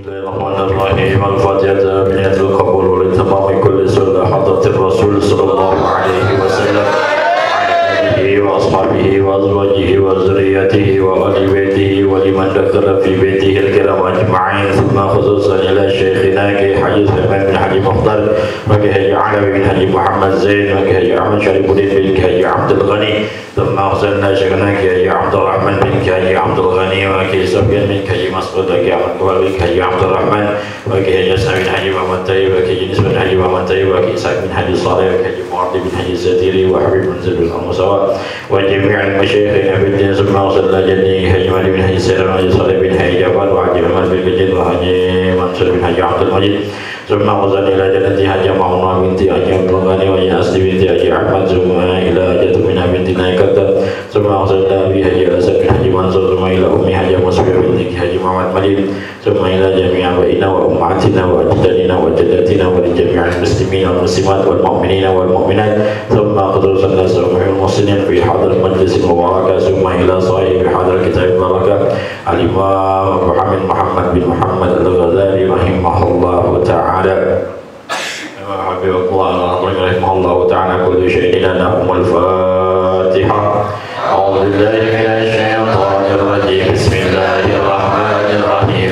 Bismillahirrahmanirrahim. Al-Fatihah biniyatil qabul wa litamami kulli sunnah hadratir Rasul sallallahu alaihi wasallam wa ala alihi wa ashabihi wa azwajihi wa zurriyyatihi wa ahli baitihi wa liman dakhala fi baitihi al-kiram ajma'in. Thumma khususan ila syekhina Ki Haji Sulaiman bin Haji Mukhtar wa Ki Haji Alawi bin Haji Muhammad Zain wa Ki Haji Ahmad Syarifuddin bin Ki Haji Abdul Ghani. ثم أرسلنا شيخنا كي عبد الرحمن بن كي عبد الغني وكي سفيان بن كي مسعود وكي عبد الكبار بن كي عبد الرحمن وكي جسم بن حجي محمد طيب وكي جنس بن حجي محمد طيب وكي إسحاق بن حجي صالح وكي معرض بن حجي الزتيري وحبيب بن زيد بن المساواة وجميع المشايخين في الدين. ثم أرسلنا جدي حجي مالي بن حجي سيران وحجي صالح بن حجي جعفر وحجي عمر بن كجد وحجي منصور بن حجي عبد المجيد. ثم أرسلنا إلى جدتي حجي مهمة بنت حجي عبد الغني وحجي أصلي بنت حجي أحمد. ثم إلى جد منها بنت نايكة. ثم أرسلنا أبي حجي الأسد بن حجي منصور. ثم إلى أمي حجي مسعود بنت حجي محمد مجيد. ثم إلى جميع آبائنا وأمهاتنا وأجدادنا وجداتنا ولجميع المسلمين والمسلمات والمؤمنين والمؤمنات. ثم خصوصا لجميع المحسنين في هذا المجلس المبارك. ثم إلى صاحب هذا الكتاب المبارك الإمام محمد بن محمد الغزالي رحمه الله تعالى. حفظه الله رحمه الله تعالى. كل شيء لنا الفاتحة. أعوذ بالله من الشيطان الرجيم. بسم الله الرحمن الرحيم.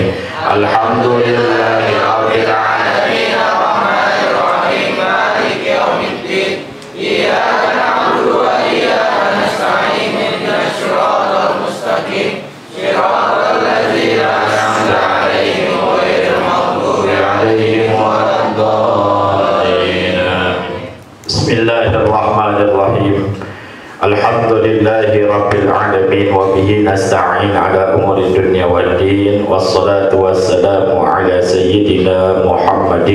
الحمد لله رب العالمين الرحمن الرحيم مالك يوم الدين إياك نعبد وإياك نستعين اهدنا الصراط المستقيم صراط الذين أنعمت عليهم غير المغضوب عليهم ولا الضالين. بسم الله الرحمن الرحيم. الحمد لله رب العالمين وبه نستعين على أمور الدنيا والدين. والصلاة والسلام على سيدنا محمد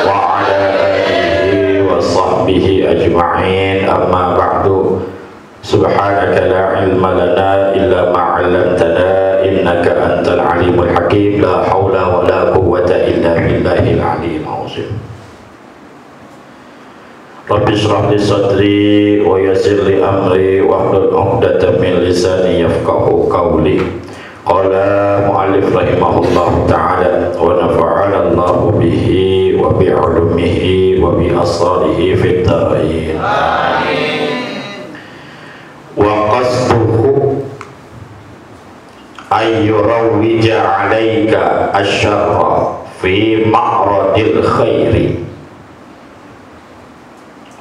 وعلى آله وصحبه أجمعين. أما بعد. سبحانك لا علم لنا إلا ما علمتنا إنك أنت العليم الحكيم. لا حول ولا قوة إلا بالله العلي العظيم. Rabbi shrah li sadri wa yassir li amri wahlul 'uqdatam min lisani yafqahu qawli. Qala mu'allif rahimahullahu ta'ala wa nafa'ana Allahu bihi wa bi 'ulumihi wa bi asrarihi fid dharain. Amin. Wa qasduhu ay yurawwija 'alaika asy-syarra fi ma'radil khairi.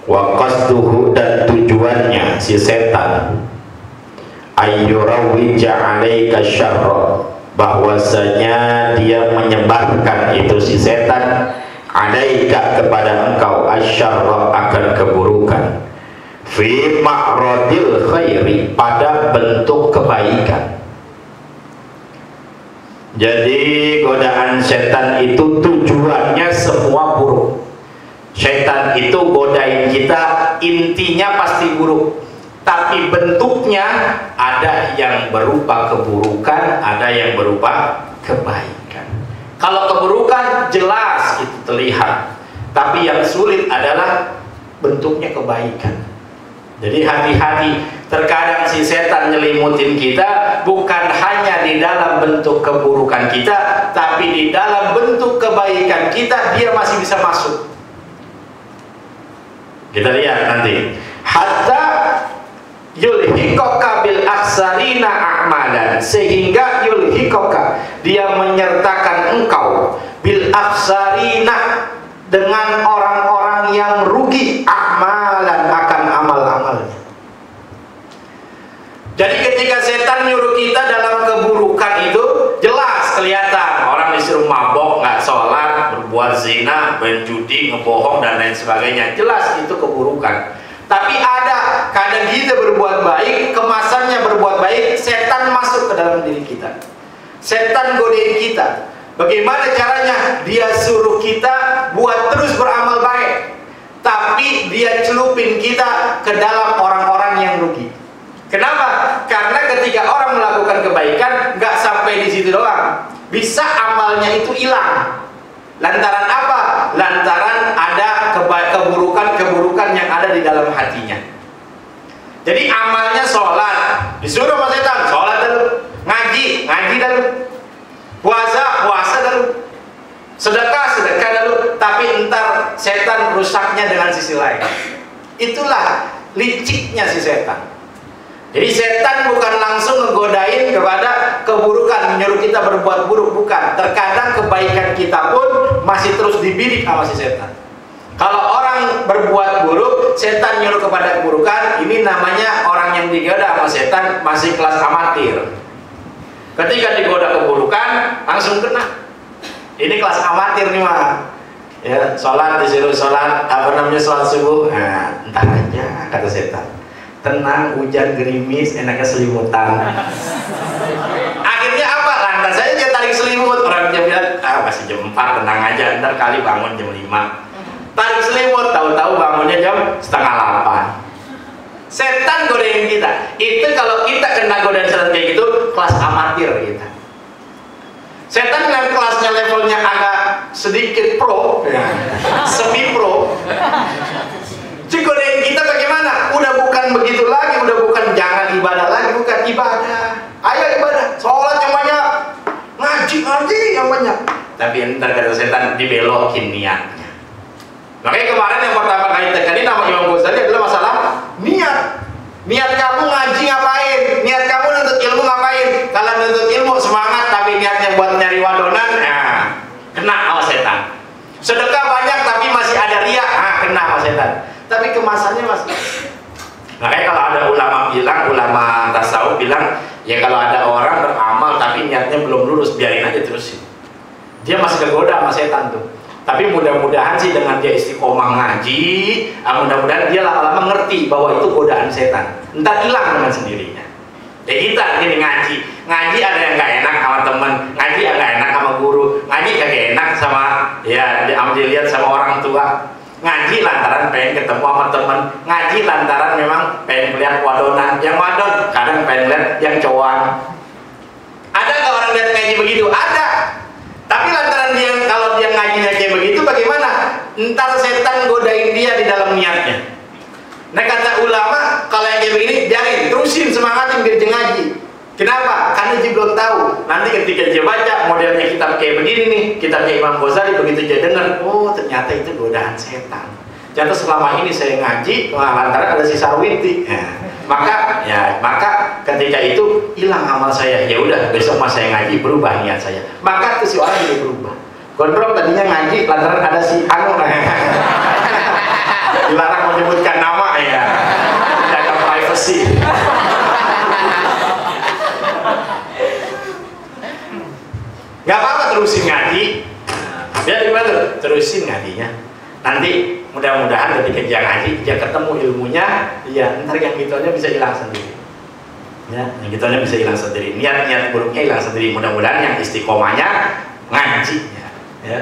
Wa qasduhu dan tujuannya si setan ayyurawija 'alaika syarra bahwasanya dia menyebarkan itu si setan 'alaika kepada engkau asyarra akan keburukan fi ma'radil khairi pada bentuk kebaikan. Jadi godaan setan itu tujuannya semua buruk. Syaitan itu godain kita intinya pasti buruk, tapi bentuknya ada yang berupa keburukan, ada yang berupa kebaikan. Kalau keburukan jelas itu terlihat, tapi yang sulit adalah bentuknya kebaikan. Jadi hati-hati, terkadang si setan nyelimutin kita bukan hanya di dalam bentuk keburukan kita, tapi di dalam bentuk kebaikan kita dia masih bisa masuk. Kita lihat nanti. Hatta yulhiqaka bil aksarina a'malan, sehingga yulhiqaka dia menyertakan engkau bil aksarina dengan orang-orang yang rugi a'malan akan amal-amalnya. Jadi ketika setan nyuruh kita dalam keburukan itu jelas kelihatan. Orang disuruh mabok, nggak sholat, berbuat zina, berjudi, ngebohong dan lain sebagainya. Jelas itu keburukan. Tapi ada kadang kita berbuat baik, kemasannya berbuat baik, setan masuk ke dalam diri kita. Setan godain kita. Bagaimana caranya? Dia suruh kita buat terus beramal baik, tapi dia celupin kita ke dalam orang-orang yang rugi. Kenapa? Karena ketika orang melakukan kebaikan, nggak sampai di situ doang, bisa amalnya itu hilang. Lantaran apa? Lantaran ada keburukan-keburukan yang ada di dalam hatinya. Jadi amalnya sholat, disuruh sama setan, sholat dulu, ngaji dulu, puasa setan rusaknya dengan sisi lain. Itulah liciknya si setan. Jadi setan bukan langsung ngegodain kepada keburukan, menyuruh kita berbuat buruk, bukan. Terkadang kebaikan kita pun masih terus dibidik sama si setan. Kalau orang berbuat buruk, setan nyuruh kepada keburukan, ini namanya orang yang digoda sama setan masih kelas amatir. Ketika digoda keburukan, langsung kena. Ini kelas amatir nih mah. Ya, sholat disuruh sholat, sholat subuh. Nah, entar aja kata setan. Tenang, hujan gerimis, enaknya selimutan. Akhirnya apa? Lantas saja dia tarik selimut. Orang dia bilang, masih jam 4, tenang aja, ntar kali bangun jam 5. Tarik selimut, tahu-tahu bangunnya jam 7:30. Setan godain kita. Itu kalau kita kena godaan setan kayak gitu, kelas amatir kita. Setan yang kelasnya levelnya agak sedikit pro, semi pro. Godain kita bagaimana? Udah bukan begitu lagi, udah bukan jangan ibadah lagi, bukan ibadah. Ayo ibadah, sholat yang banyak, ngaji yang banyak. Tapi ntar kata setan dibelokin niatnya. Makanya kemarin yang pertama kali tadi nama Imam Ghazali adalah masalah niat. Niat kamu ngaji ngapain? Niat kamu nuntut ilmu ngapain? Kalau nuntut ilmu semangat, tapi niatnya buat nyari wadonan, kena sama setan. Sedekah banyak tapi masih ada riya, kena sama setan. Tapi kemasannya masih. Makanya kalau ada ulama tasawuf bilang, ya kalau ada orang beramal tapi niatnya belum lurus, biarin aja terusin. Dia masih kegoda sama setan tuh. Tapi mudah-mudahan sih dengan dia istiqomah ngaji, mudah-mudahan dia lama-lama ngerti bahwa itu godaan setan. Entar hilang dengan sendirinya. Ya kita gini ngaji ada yang gak enak sama temen, ngaji agak enak sama guru, ngaji kagak enak sama ya dilihat sama orang tua. Ngaji lantaran pengen ketemu sama temen, ngaji lantaran memang pengen lihat wadonan, yang wadon kadang pengen lihat yang cowok. Ada nggak orang lihat ngaji begitu? Ada. Tapi lantaran dia kalau dia ngajinya kayak begitu, bagaimana? Ntar setan godain dia di dalam niatnya. Nah kata ulama, kalau yang kayak begini, biarin, terusin semangatin biar dia ngaji. Kenapa? Karena dia belum tahu. Nanti ketika dia baca modelnya kitab kayak begini nih, kitabnya Imam Ghazali, begitu dia dengar, oh ternyata itu godaan setan. Ternyata selama ini saya ngaji, lantaran ada si Sarwiti. Maka ketika itu hilang amal saya. Ya udah, besok mas saya ngaji, berubah niat saya. Maka tuh si orang jadi berubah. Gondrong tadinya ngaji, lantaran ada si Anu. Dilarang menyebutkan nama ya. Jaga privacy. Gak apa-apa terusin ngaji. Biar gimana? Terusin ngajinya. Nanti mudah-mudahan ketika dia ngaji, dia ketemu ilmunya, ya ntar yang gitunya bisa hilang sendiri. Ya, yang gitunya bisa hilang sendiri. Niat buruknya hilang sendiri. Mudah-mudahan yang istiqomahnya ngaji. Ya.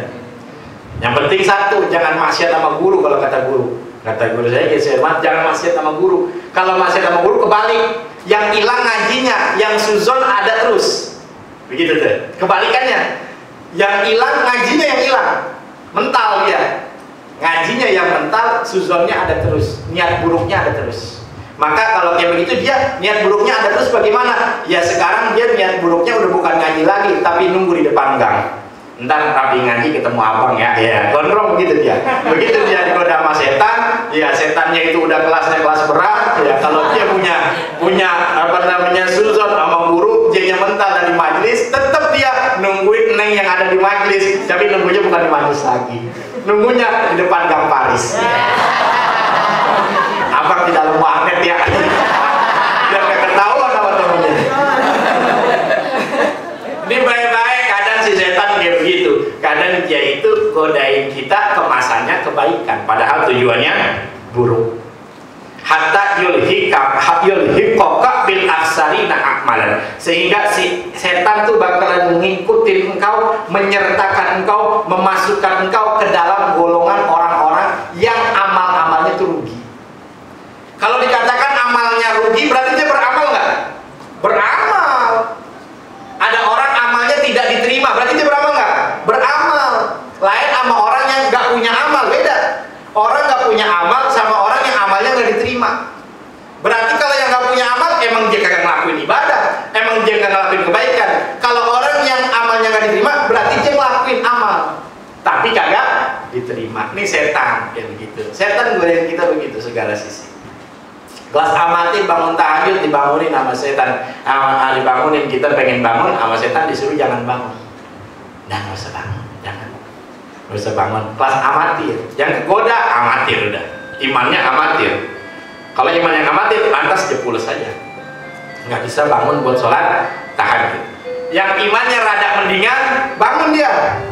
Yang penting satu, jangan maksiat sama guru. Kalau kata guru saya, jangan maksiat sama guru. Kalau maksiat sama guru kebalik, yang hilang ngajinya, yang suzon ada terus. Begitu tuh. Kebalikannya, yang hilang ngajinya yang hilang, mental dia. Ngajinya yang mental, suzonnya ada terus, niat buruknya ada terus. Maka kalau kayak begitu dia niat buruknya ada terus bagaimana? Ya sekarang dia niat buruknya udah bukan ngaji lagi, tapi nunggu di depan gang. Ntar rapi ngaji ketemu abang ya, gondrong begitu dia. Begitu dia digoda sama setan, ya setannya itu udah kelasnya kelas berat. Ya kalau dia punya suzon sama guru, dia mental dari majelis, tetap dia nungguin neng yang ada di majelis, tapi nunggunya bukan di majelis lagi, nunggunya di depan gang Paris. Abang di dalam warnet ya, biar gak ketahuan sama temennya. Ini baik-baik, kadang si setan dia begitu, kadang dia itu godain kita kemasannya kebaikan, padahal tujuannya buruk. Hatta yulhiqaka bil aksarina a'malan, sehingga si setan tuh bakalan mengikuti engkau, menyertakan engkau, memasukkan engkau ke dalam golongan orang-orang yang amal-amalnya itu rugi. Kalau dikatakan amalnya rugi, berarti dia beramal nggak? Beramal. Ada orang amalnya tidak diterima, berarti dia beramal nggak? Beramal. Lain sama orang yang nggak punya amal, beda. Orang nggak punya amal sama orang yang amalnya nggak diterima. Berarti kalau yang nggak punya amal, emang dia kagak ngelakuin ibadah, emang dia nggak ngelakuin kebaikan. Kalau orang yang amalnya nggak diterima, berarti dia ngelakuin amal, tapi kagak diterima. terima. Ini setan kayak begitu. Setan godain kita begitu segala sisi. Kelas amatir bangun tahajud dibangunin sama setan. Dibangunin, kita pengen bangun sama setan disuruh jangan bangun. Nah, nggak usah bangun, jangan. Nggak usah bangun. Kelas amatir, yang kegoda amatir udah. Imannya amatir. Kalau iman yang amatir, lantas jebul saja. Nggak bisa bangun buat sholat tahajud. Yang imannya rada mendingan, bangun dia.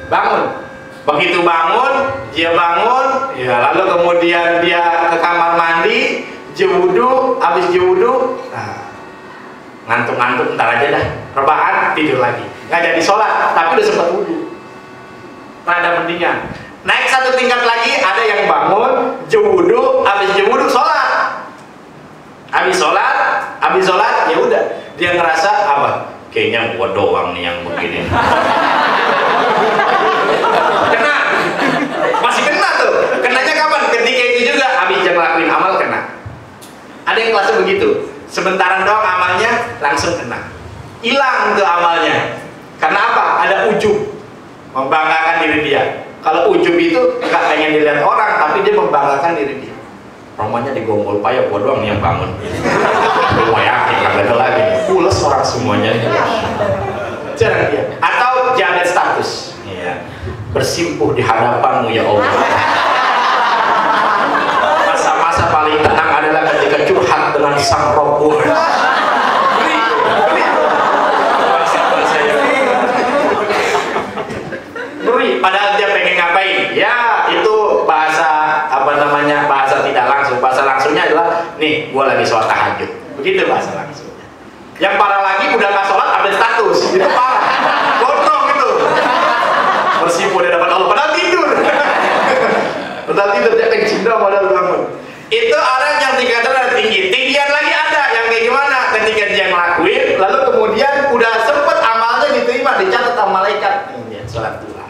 Bangun. Begitu bangun, dia bangun, ya lalu kemudian dia ke kamar mandi, jewudu, habis jewudu, ngantuk-ngantuk ntar aja dah, rebahan, tidur lagi. Nggak jadi sholat, tapi udah sempat wudu. Rada mendingan. Naik satu tingkat lagi, ada yang bangun, jewudu, habis jewudu sholat. Habis sholat, ya udah. Dia ngerasa apa? Kayaknya gua doang nih yang begini. Kena, masih kena tuh. Kenanya kapan? Ketika itu juga habis jam ngelakuin amal kena. Ada yang kelasnya begitu. Sementaran doang amalnya langsung kena. Hilang tuh amalnya. Karena apa? Ada ujub, membanggakan diri dia. Kalau ujub itu nggak pengen dilihat orang, tapi dia membanggakan diri dia. Romanya digombol payah, gua doang yang bangun. Gua yakin kagak ada lagi. Pules orang semuanya. Jarang dia. Atau jaga status. Iya. Bersimpuh di hadapanmu ya Allah. Masa-masa paling tenang adalah ketika curhat dengan sang Rabb. Beri, padahal dia pengen ngapain? Ya, itu bahasa apa namanya? Bahasa tidak langsung. Bahasa langsungnya adalah nih, gua lagi sholat tahajud. Begitu bahasa langsungnya. Yang parah lagi udah nggak sholat, update status. Itu parah. Gondrong itu. Bersimpuh di hadapan Allah, padahal tidur. Padahal tidur, dia kencing dong, padahal bangun. Itu orang yang tingkatan tinggi. Tinggian lagi ada yang kayak gimana? Ketika dia ngelakuin, lalu kemudian udah sempet amalnya diterima, dicatat sama malaikat. Sholat dua.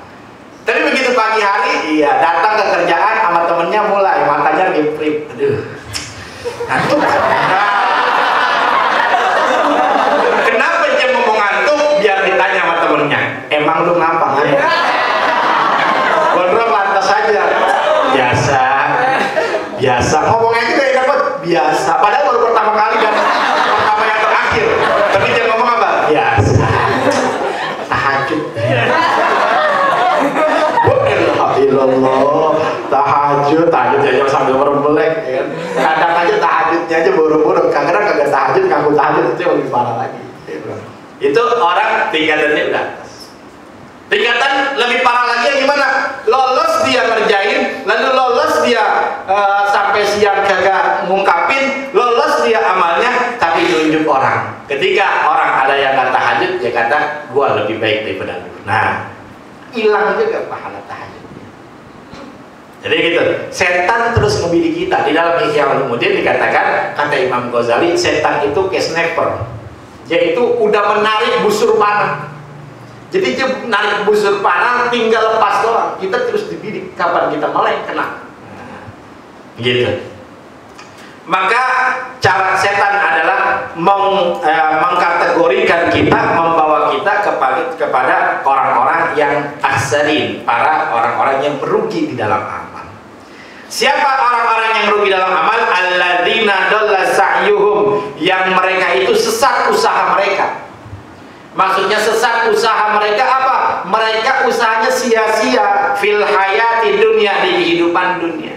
Tapi begitu pagi hari, iya datang ke kerjaan sama temennya mulai matanya ngiprit. Aduh, ngantuk. Kenapa dia ngomong ngantuk? Biar ditanya sama temennya. Emang lu ngapa ngantuk? Gondrong lantas aja. Biasa. Ngomongnya aja kayak dapat biasa. Padahal baru pertama kali dan pertama yang terakhir. Tapi dia ngomong apa? Biasa. Tahajud. Alhamdulillah, tahajud aja sambil berbelek, ya kan? Kadang aja tahajudnya aja buru-buru, kadang kagak tahajud, kamu tahajud itu lebih parah lagi. Itu orang tingkatannya udah atas. Tingkatan lebih parah lagi yang gimana? Lolos dia ngerjain, lalu lolos dia sampai siang kagak ngungkapin, lolos dia amalnya tapi nunjuk orang. Ketika orang ada yang nggak tahajud, dia kata gua lebih baik daripada lu. Nah, hilang juga pahala tahajud. Jadi gitu, setan terus ngebidik kita. Di dalam Ihya Ulumuddin dikatakan, kata Imam Ghazali, setan itu kayak sniper. Yaitu udah menarik busur panah. Jadi dia menarik busur panah, tinggal lepas doang. Kita terus dibidik, kapan kita melek kena. Gitu. Maka cara setan adalah mengkategorikan kita, membawa kita kepada orang-orang yang akhsarin, para orang-orang yang merugi di dalam amal. Siapa orang-orang yang merugi dalam amal? Alladzina dalla sa'yuhum, yang mereka itu sesat usaha mereka. Maksudnya sesat usaha mereka apa? Mereka usahanya sia-sia fil hayati dunia, di kehidupan dunia.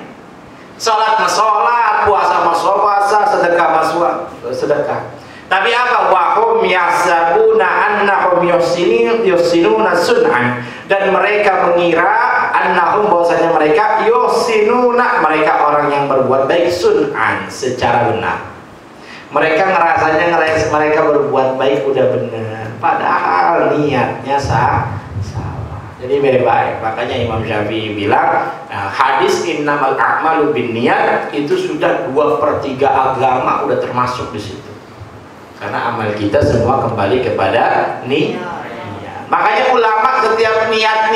Salat sholat, puasa puasa, sedekah sedekah. Tapi apa? Wahum yahsabuna annahum yuhsinuna sun'an, dan mereka mengira annahum, bahwasanya mereka yuhsinuna, mereka orang yang berbuat baik, sun'an, secara benar. Mereka ngerasanya mereka berbuat baik udah benar, padahal niatnya salah. Jadi baik-baik. Makanya Imam Syafi'i bilang, hadis innamal a'malu binniyat itu sudah 2/3 agama udah termasuk di situ. Karena amal kita semua kembali kepada niat. Makanya ulama setiap niat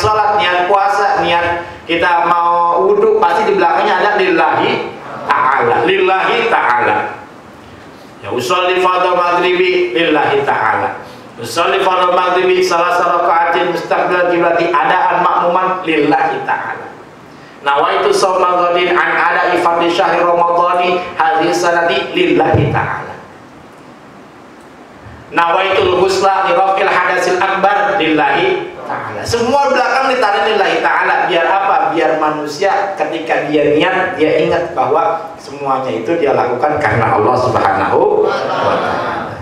sholat, niat puasa, niat kita mau wudhu, pasti di belakangnya ada lillahi ta'ala. Ya usolli fardhu maghribi lillahi ta'ala. Usolli fardhu maghribi salasa raka'atin mustaqbilal qiblati adaan makmuman lillahi ta'ala. Nawaitu shauma ghadin an ada'i fardhi syahri ramadhani hadhihi sanati lillahi ta'ala. Nawaitul ghusla li raf'il hadasil akbar lillahi ta'ala. Semua belakang ditarik lillahi ta'ala. Biar apa? Biar manusia ketika dia niat, dia ingat bahwa semuanya itu dia lakukan karena Allah Subhanahu wa ta'ala.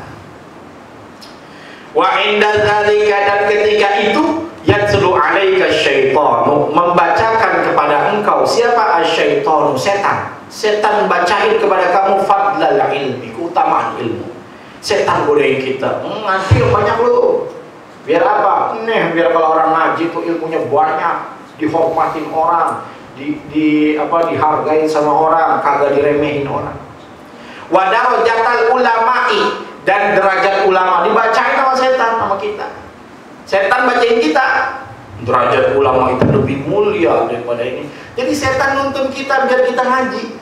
Wa inda dzalika, dan ketika itu yatsulu alaika syaitanu, membacakan kepada engkau. Siapa asyaitanu? Setan. Setan bacain kepada kamu fadlal ilmi, keutamaan ilmu. Setan godain kita, ngaji banyak lu. Biar apa? Biar kalau orang ngaji itu ilmunya banyak, dihormatin orang, dihargain sama orang, kagak diremehin orang. Wa darajatal ulama'i, dan derajat ulama dibacain sama setan, sama kita. Setan bacain kita, derajat ulama itu lebih mulia daripada ini. Jadi setan nuntun kita biar kita ngaji.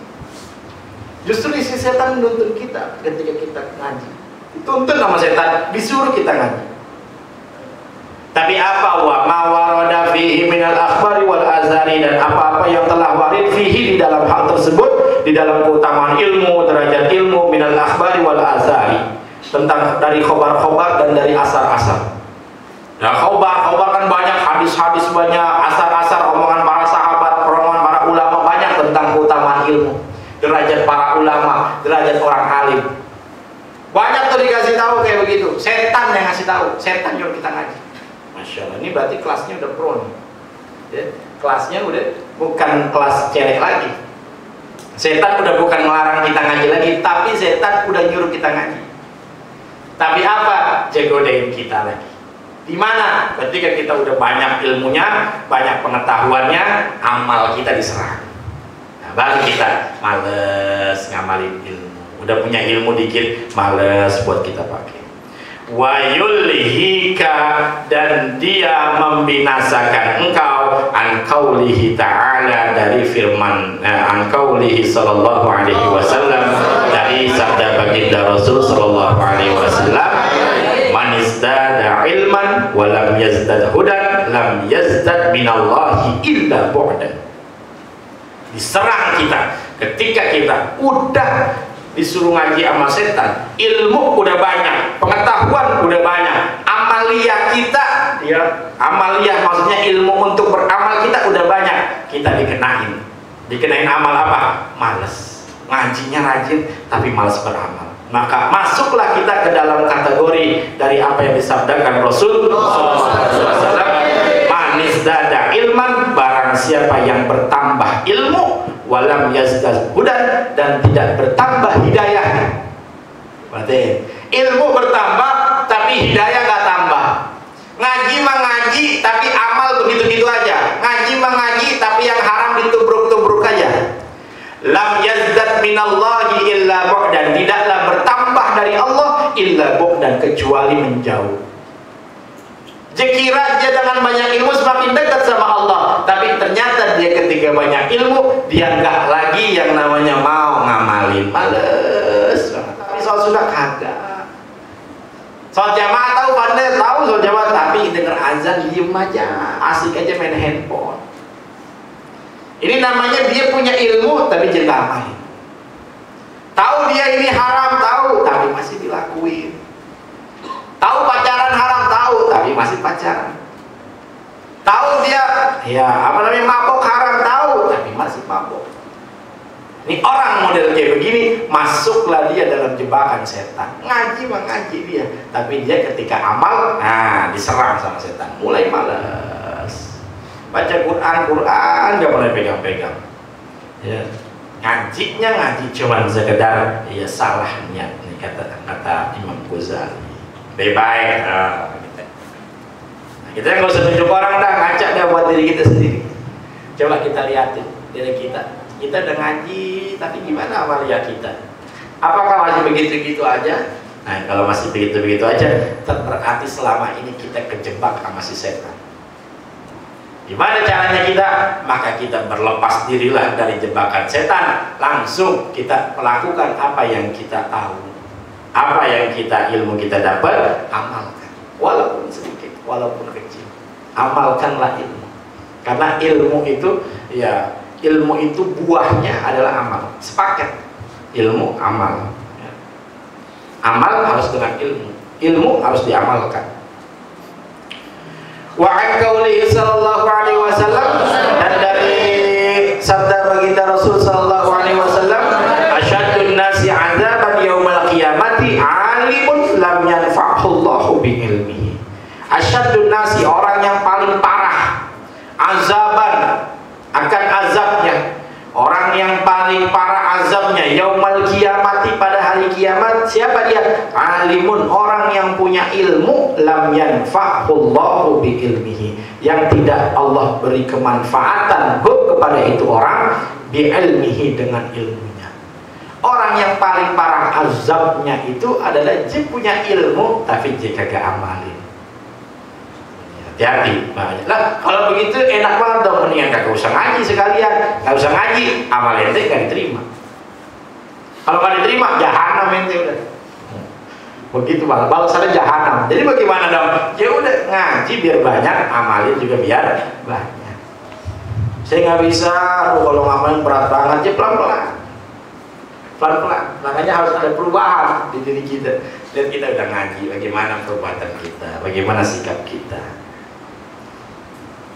Justru isi setan nuntun kita ketika kita ngaji. Dituntun sama setan, disuruh kita ngaji. Tapi apa? Wa ma warada fihi minal akhbari wal azari, dan apa-apa yang telah warid fihi di dalam hal tersebut, di dalam keutamaan ilmu, derajat ilmu, minal akhbari wal azari, tentang dari khobar-khobar dan dari asar-asar. Nah, khobar kan banyak, hadis-hadis banyak, asar-asar, omongan para sahabat, omongan para ulama banyak tentang keutamaan ilmu, derajat para ulama, derajat orang alim. Banyak tuh dikasih tahu kayak begitu. Setan yang ngasih tahu, setan nyuruh kita ngaji. Masya Allah, ini berarti kelasnya udah pro nih. Ya, kelasnya udah bukan kelas cewek lagi. Setan udah bukan melarang kita ngaji lagi, tapi setan udah nyuruh kita ngaji. Tapi apa? Jagodain kita lagi. Di mana? Ketika kita udah banyak ilmunya, banyak pengetahuannya, amal kita diserang. Nah, baru kita males ngamalin ilmu. Udah punya ilmu dikit, males buat kita pakai. Wa yulhika, dan dia membinasakan engkau an qaulihi ta'ala, dari firman an qaulihi sallallahu alaihi wasallam, dari sabda baginda Rasul sallallahu alaihi wasallam, man izdada ilman wa lam yazdad hudan lam yazdad minallahi illa bu'dan. Diserang kita ketika kita udah disuruh ngaji sama setan, ilmu udah banyak, pengetahuan udah banyak, amaliyah kita, ya, amaliyah maksudnya ilmu untuk beramal kita udah banyak, kita dikenain amal apa? Males. Ngajinya rajin tapi males beramal. Maka masuklah kita ke dalam kategori dari apa yang disabdakan Rasul sallallahu alaihi wasallam, manis dada ilman, barang siapa yang bertambah ilmu, walam yazdad hudan, dan tidak bertambah hidayah. Berarti ilmu bertambah tapi hidayah gak tambah. Ngaji mah ngaji tapi amal begitu-gitu aja. Ngaji mah ngaji tapi yang haram ditubruk-tubruk aja. Lam yazdad minallahi illa bu'dan, tidaklah bertambah dari Allah illa bu'dan, kecuali menjauh. Kira dia dengan banyak ilmu semakin dekat sama Allah, tapi ternyata dia ketika banyak ilmu dia nggak lagi yang namanya mau ngamalin, males banget. Tapi soal sudah kagak. Soal jamaah tahu, pandai tahu soal jamaah, tapi denger azan diem aja, asik aja main handphone. Ini namanya dia punya ilmu tapi jangan amalin. Tahu dia ini haram, tahu tapi masih dilakuin. Tahu pacaran haram, tahu tapi masih pacaran. Tahu dia mabok haram, tahu tapi masih mabok. Ini orang model kayak begini, masuklah dia dalam jebakan setan. Ngaji mah ngaji dia, tapi dia ketika amal, diserang sama setan. Mulai malas. Baca Quran gak boleh pegang-pegang. Ya. Ngajinya ngaji cuman sekedar ya salah niat, nih kata Imam Ghazali. Baik-baik. Gitu. Nah, kita nggak usah tunjuk orang, dah ngaca dah buat diri kita sendiri. Coba kita lihatin diri kita. Kita udah ngaji, tapi gimana amalia kita? Apakah masih begitu-begitu aja? Nah, kalau masih begitu-begitu aja, berarti selama ini kita kejebak sama si setan. Gimana caranya kita? Maka kita berlepas dirilah dari jebakan setan. Langsung kita melakukan apa yang kita tahu, apa yang ilmu kita dapat, amalkan. walaupun sedikit, walaupun kecil. Amalkanlah ilmu, karena ilmu itu ya, ilmu itu buahnya adalah amal. Sepaket, ilmu amal ya. Amal harus dengan ilmu, ilmu harus diamalkan. Wa an qaulihi sallallahu alaihi wasallam, dan dari sabda baginda Rasul sallallahu alaihi wasallam, asyaddun nasi 'adzaban yaumal qiyamati 'alimun lam yanfa'hu Allahu bi ilmihi. Asyaddun nasi, orang yang paling parah azaban, akan azabnya, orang yang paling parah azabnya yaumal qiyamati, pada hari kiamat. Siapa dia? Alimun, orang yang punya ilmu, lam yanfa'ullahu bi ilmihi, yang tidak Allah beri kemanfaatan kepada itu orang, bi ilmihi, dengan ilmunya. Orang yang paling parah azabnya itu adalah dia punya ilmu tapi dia kagak amalin. Hati-hati. Lah kalau begitu enak banget dong, mendingan kagak usah ngaji sekalian, nggak usah ngaji, amal ente nggak diterima. Kalau nggak diterima, jahanam ente udah. Begitu malah balasannya jahanam. Jadi bagaimana dong? Ya udah ngaji biar banyak, amalin juga biar banyak. Saya nggak bisa, kalau ngamalin berat banget, ya pelan-pelan. Pelan-pelan. Makanya harus ada perubahan di diri kita. Dan kita udah ngaji, bagaimana perbuatan kita, bagaimana sikap kita.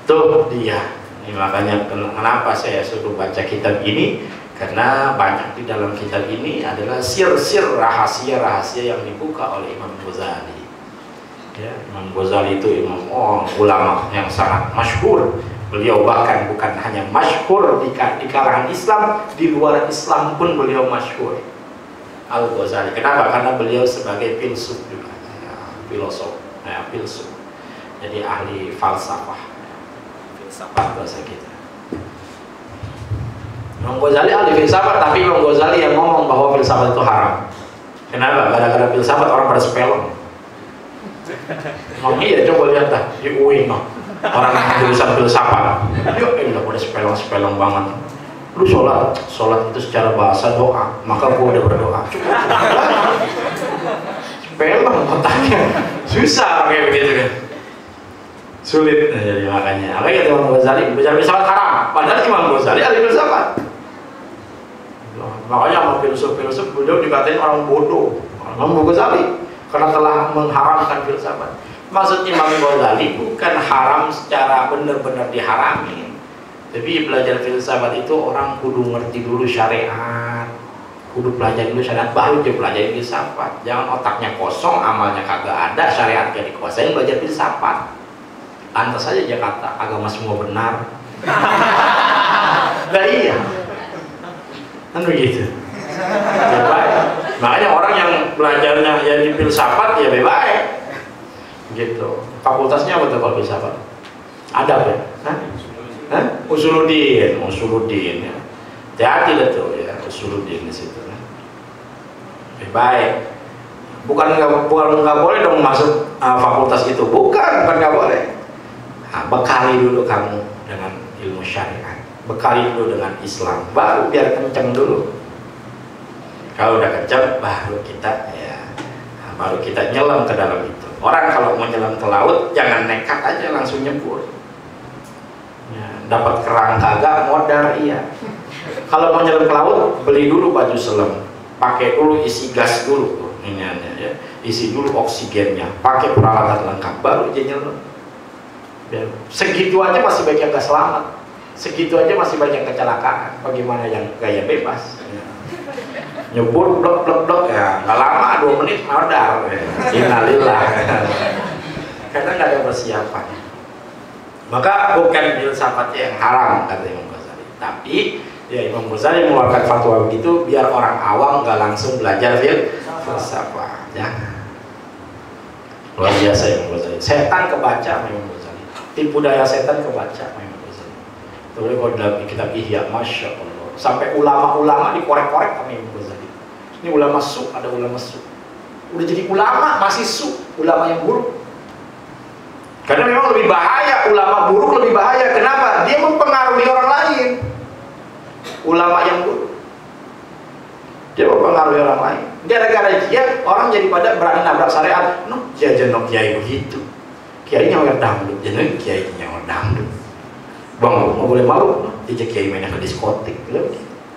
Tuh dia. Ini makanya kenapa saya suruh baca kitab ini, karena banyak di dalam kitab ini adalah sir-sir, rahasia-rahasia yang dibuka oleh Imam Ghazali. Ya, Imam Ghazali itu ulama yang sangat masyhur. Beliau bahkan bukan hanya masyhur di kalangan Islam, di luar Islam pun beliau masyhur. Al-Ghazali. Kenapa? Karena beliau sebagai filsuf juga, ya, filosof, ya, filsuf. Jadi ahli falsafah. Filsafat bahasa kita. Imam Ghazali ahli filsafat, tapi Imam Ghazali yang ngomong bahwa filsafat itu haram. Kenapa? Gara-gara filsafat orang pada spelling. Emang iya, coba lihat dah di UI no. Orang yang jurusan filsafat, yuk udah pada spelling banget. Lu sholat itu secara bahasa doa, maka gua udah berdoa. Spelling otaknya susah kayak begitu kan. Sulit, jadi makanya. Apa ya Imam Ghazali bicara filsafat haram, padahal Imam Ghazali ahli filsafat. Makanya sama filsuf beliau dikatain orang bodoh, Imam Ghazali, karena telah mengharamkan filsafat. Maksud Imam Ghazali bukan haram secara benar-benar diharamin, tapi belajar filsafat itu orang kudu ngerti dulu syariat, kudu pelajari dulu syariat, baru dia pelajari filsafat. Jangan otaknya kosong, amalnya kagak ada, syariat gak dikuasain, belajar filsafat. Lantas saja Jakarta, agama semua benar. Nah iya, kan begitu. Makanya orang yang belajarnya ya di filsafat ya baik, gitu. Fakultasnya apa tuh kalau filsafat? Adab ya? Hah? Usuluddin ya. Hati-hati tuh ya, usuluddin di situ. Baik. Bukan nggak boleh dong masuk fakultas itu, bukan nggak boleh. Nah, bekali dulu kamu dengan ilmu syariat, bekali dulu dengan Islam, baru biar kenceng dulu. Kalau udah kenceng, baru kita baru kita nyelam ke dalam itu. Orang kalau mau nyelam ke laut, jangan nekat aja langsung nyebur. Ya, dapat kerang kagak, modal iya. Kalau mau nyelam ke laut, beli dulu baju selam, pakai dulu, isi gas dulu, ini ya, isi dulu oksigennya, pakai peralatan lengkap, baru dia nyelam. Segitu aja masih banyak yang gak selamat, segitu aja masih banyak kecelakaan. Bagaimana yang gaya bebas? Nyebur blok ya, nggak lama 2 menit modal. Innalillah. Karena nggak ada persiapan. Maka bukan filsafat yang haram kata Imam Ghazali, tapi ya Imam Ghazali mengeluarkan fatwa begitu biar orang awam nggak langsung belajar filsafat. Jangan. Luar biasa Imam Ghazali. Setan kebaca Imam Ghazali. Tipu daya setan kebaca Imam Ghazali. Terus kalau dalam kitab Ihya, masya Allah, sampai ulama-ulama dikorek-korek sama Imam Ghazali. Ini ulama su, ada ulama su. Udah jadi ulama masih su, ulama yang buruk. Karena memang lebih bahaya, ulama buruk lebih bahaya. Kenapa? Dia mempengaruhi orang lain. Ulama yang buruk, dia mempengaruhi orang lain. Gara-gara dia orang jadi pada berani nabrak syariat. No, jajan no kiai begitu. Kiai nyawer dangdut, jadi kiai nyawer dangdut. Bang, mau boleh malu, dia kiai mainnya ke diskotik.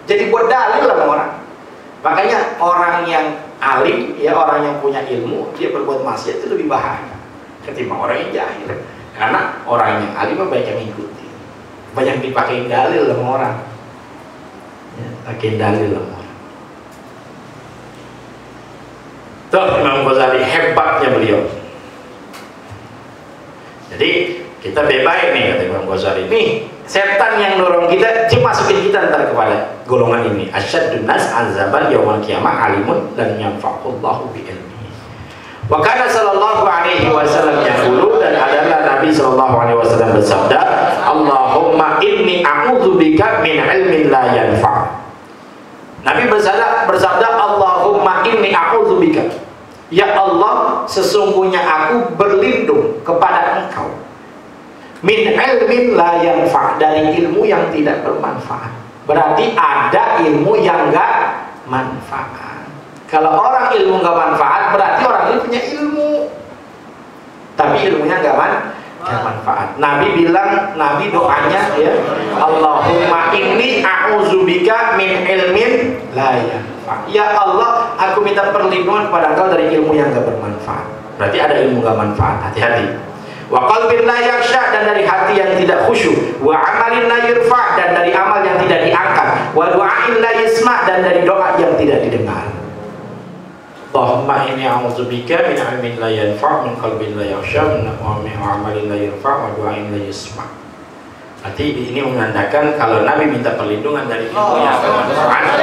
Jadi buat dalil lah orang. Makanya orang yang alim, ya orang yang punya ilmu, dia berbuat maksiat itu lebih bahaya ketimbang orang yang jahil. Karena orang yang alim banyak yang mengikuti, banyak dipakai dalil sama orang. Ya, pakai dalil sama orang. Tuh Imam Ghazali hebatnya beliau. Jadi kita bebas nih kata Imam Ghazali. Nih setan yang dorong kita, dia masukin kita ntar kepada golongan ini. Asyaddun nas azaban yaumul qiyamah alimun dan yanfa'ullahu bi ilmihi. Wa kana sallallahu alaihi wasallam yaqulu, dan adalah Nabi sallallahu alaihi wasallam bersabda, Allahumma inni a'udzubika min ilmin la yanfa'. Nabi bersabda Allahumma inni a'udzubika, ya Allah, sesungguhnya aku berlindung kepada Engkau, min ilmin la yanfa', dari ilmu yang tidak bermanfaat. Berarti ada ilmu yang enggak manfaat. Kalau orang ilmu enggak manfaat, berarti orang ini punya ilmu tapi ilmunya enggak manfaat. Nabi bilang, Nabi doanya ya, Allahumma inni a'udzubika min ilmin la yanfa'. Ya Allah, aku minta perlindungan kepada Engkau dari ilmu yang enggak bermanfaat. Berarti ada ilmu enggak manfaat, hati-hati. Wa qalbin la yakhsha, dan dari hati yang tidak khusyuk. Wa amalin la yurfa', dan dari amal yang tidak diangkat. Wa du'ain la yasma', dan dari doa yang tidak didengar. Allahumma inni a'udzubika min ilmin la yanfa', min qalbin la yakhsha, min amalin la yurfa', wa du'ain la yasma'. Berarti ini menandakan kalau Nabi minta perlindungan dari ilmu yang bermanfaat,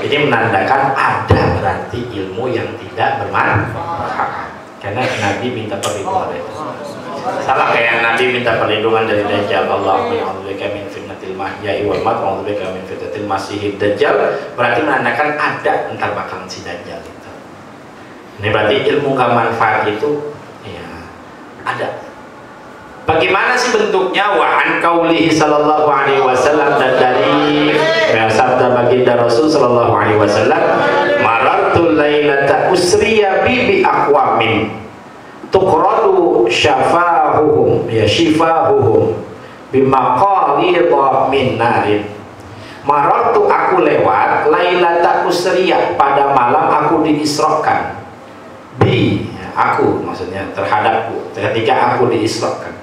ini menandakan ada berarti ilmu yang tidak bermanfaat. Karena Nabi minta perlindungan dari itu. Salah kayak Nabi minta perlindungan dari Dajjal. Allahumma a'udzubika min fitnatil mahya'i wal mamat wa a'udzubika min fitnatil masiihid dajjal. Berarti menandakan ada entar bakalan si Dajjal itu. Ini berarti ilmu gak manfaat itu ya ada. Bagaimana sih bentuknya? Wa an qaulihi sallallahu alaihi wasallam, dan dari sabda baginda Rasul sallallahu alaihi wasallam, marartu lailata usriya bi aqwamin tuqradu syafahuhum ya shifahuhum bimaqalidha min narin. Marartu, aku lewat, lailata usriya, pada malam aku diisrakan, bi aku maksudnya terhadapku ketika aku diisrakan.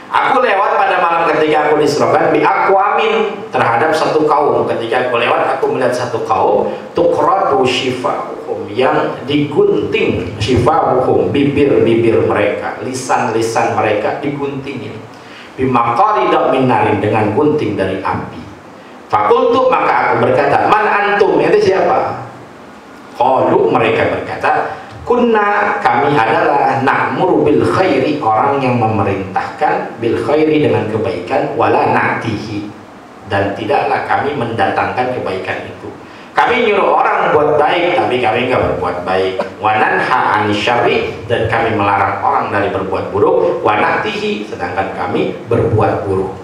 Aku lewat pada malam ketika aku diisrakan, bi aqwamin, terhadap satu kaum. Ketika aku lewat, aku melihat satu kaum, tuqradu shifahuhum, yang digunting, shifahuhum, bibir-bibir mereka, lisan-lisan mereka diguntingin, bimaqalidha min narin, dengan gunting dari api. Fakultu, maka aku berkata, man antum, itu siapa? Qalu, mereka berkata, kunna, kami adalah na'muru bil khairi, orang yang memerintahkan bil khairi, dengan kebaikan, wala na'tihi, dan tidaklah kami mendatangkan kebaikan itu. Kami nyuruh orang buat baik, tapi kami enggak berbuat baik. Wa nanha 'anil syarri, dan kami melarang orang dari berbuat buruk. Wa na'tihi, sedangkan kami berbuat buruk.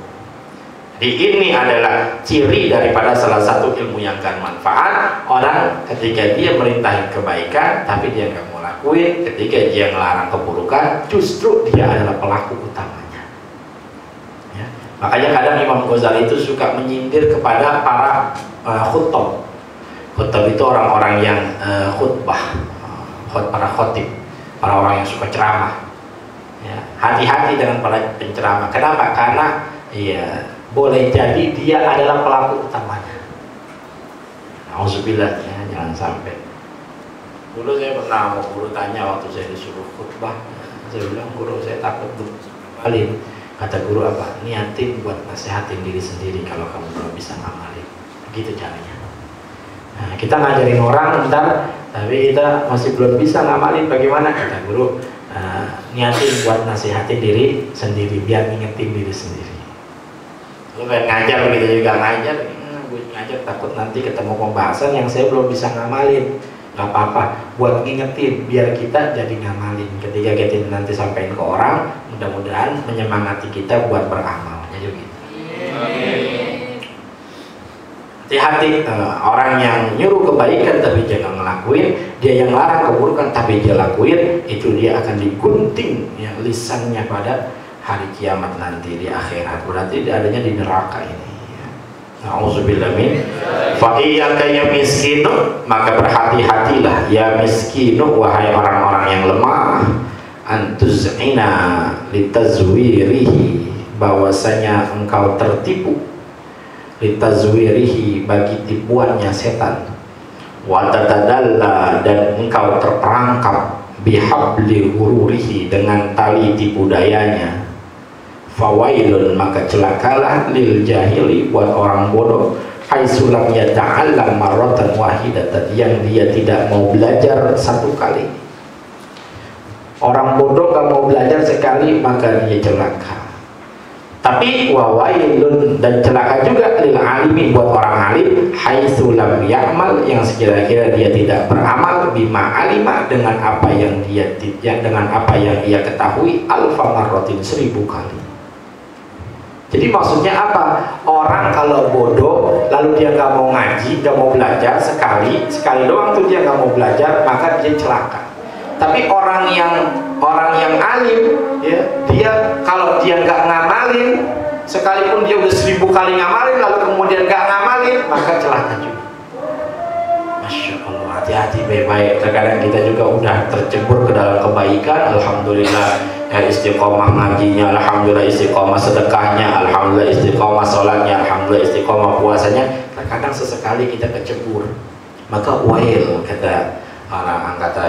Jadi ini adalah ciri daripada salah satu ilmu yang kan manfaat. Orang ketika dia merintahin kebaikan tapi dia nggak mau lakuin, ketika dia melarang keburukan, justru dia adalah pelaku utamanya ya. Makanya kadang Imam Ghazali itu suka menyindir kepada para khutbah. Khutbah itu orang-orang yang khutbah, para khotib, para orang yang suka ceramah ya. Hati-hati dengan para penceramah. Kenapa? Karena ya boleh jadi dia adalah pelaku utamanya. Auzubillah ya, jangan sampai. Dulu saya pernah mau guru tanya waktu saya disuruh khutbah, saya bilang, guru saya takut ngamalin. Kata guru apa? Niatin buat nasihatin diri sendiri kalau kamu belum bisa ngamalin. Begitu caranya. Nah, kita ngajarin orang ntar, tapi kita masih belum bisa ngamalin, bagaimana? Kata guru, niatin buat nasihatin diri sendiri, biar ngingetin diri sendiri. Lu kayak ngajar begitu juga, ngajar gue ngajar takut nanti ketemu pembahasan yang saya belum bisa ngamalin. Gak apa-apa, buat ngingetin biar kita jadi ngamalin. Ketika kita nanti sampaikan ke orang, mudah-mudahan menyemangati kita buat beramal. Jadi gitu. Hati-hati orang yang nyuruh kebaikan tapi jangan ngelakuin, dia yang larang keburukan tapi dia lakuin, itu dia akan digunting ya lisannya pada hari kiamat nanti di akhirat. Berarti dia adanya di neraka ini. Nauzubillah min. Fa iyyaka ya miskinu, maka berhati-hatilah ya miskinu, wahai orang-orang yang lemah, antuz'ina litazwirihi, bahwasanya engkau tertipu, litazwirihi, bagi tipuannya setan, wa tatadalla, dan engkau terperangkap, bihabli ghururihi, dengan tali tipu dayanya. Fawailun, maka celakalah, lil jahili, buat orang bodoh, haitsu lam yata'allam marratan wahidatan, yang dia tidak mau belajar satu kali. Orang bodoh gak mau belajar sekali maka dia celaka. Tapi wawailun, dan celaka juga lil alimi, buat orang alim, haitsu lam ya'mal, yang sekira-kira dia tidak beramal, bima alima, dengan apa yang dia ia ketahui, alfa marratin, 1000 kali. Jadi maksudnya apa? Orang kalau bodoh lalu dia nggak mau ngaji, nggak mau belajar, sekali doang tuh dia nggak mau belajar, maka dia celaka. Tapi orang yang alim, ya, dia kalau dia nggak ngamalin, sekalipun dia udah 1000 kali ngamalin lalu kemudian nggak ngamalin, maka celaka juga. Masya Allah, hati-hati baik-baik. Terkadang kita juga udah tercebur ke dalam kebaikan, alhamdulillah. Ya, istiqomah ngajinya, alhamdulillah, istiqomah sedekahnya, alhamdulillah, istiqomah sholatnya, alhamdulillah, istiqomah puasanya. Terkadang sesekali kita kecebur, maka wail, kata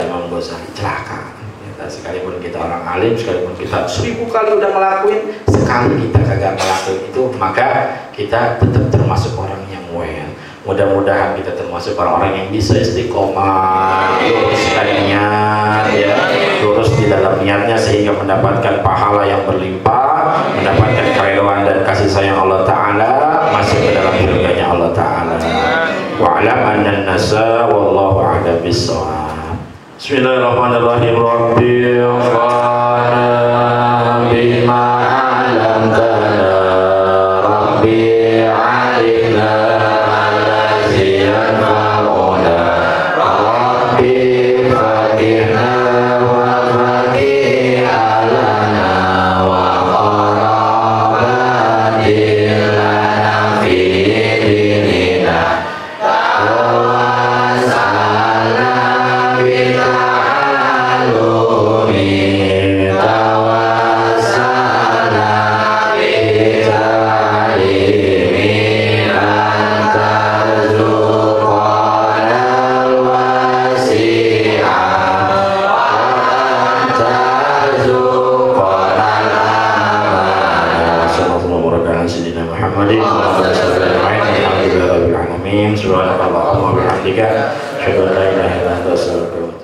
Imam Ghazali, celaka. Sekalipun kita orang alim, sekalipun kita 1000 kali udah ngelakuin, sekali kita kagak ngelakuin itu, maka kita tetap termasuk orang yang wail. Mudah-mudahan kita termasuk orang-orang yang bisa istiqomah, lurus niat, ya, lurus di dalam niatnya, sehingga mendapatkan pahala yang berlimpah, mendapatkan keridhaan dan kasih sayang Allah Ta'ala, masuk ke dalam surganya Allah Ta'ala. Wa'alam anna nasa wallahu a'lam bissawab. Bismillahirrahmanirrahim. Rabbil fana bima alamtana, Rabbi alimna Subhanakallahumma wa bihamdika, asyhadu an la ilaha illa anta, astaghfiruka.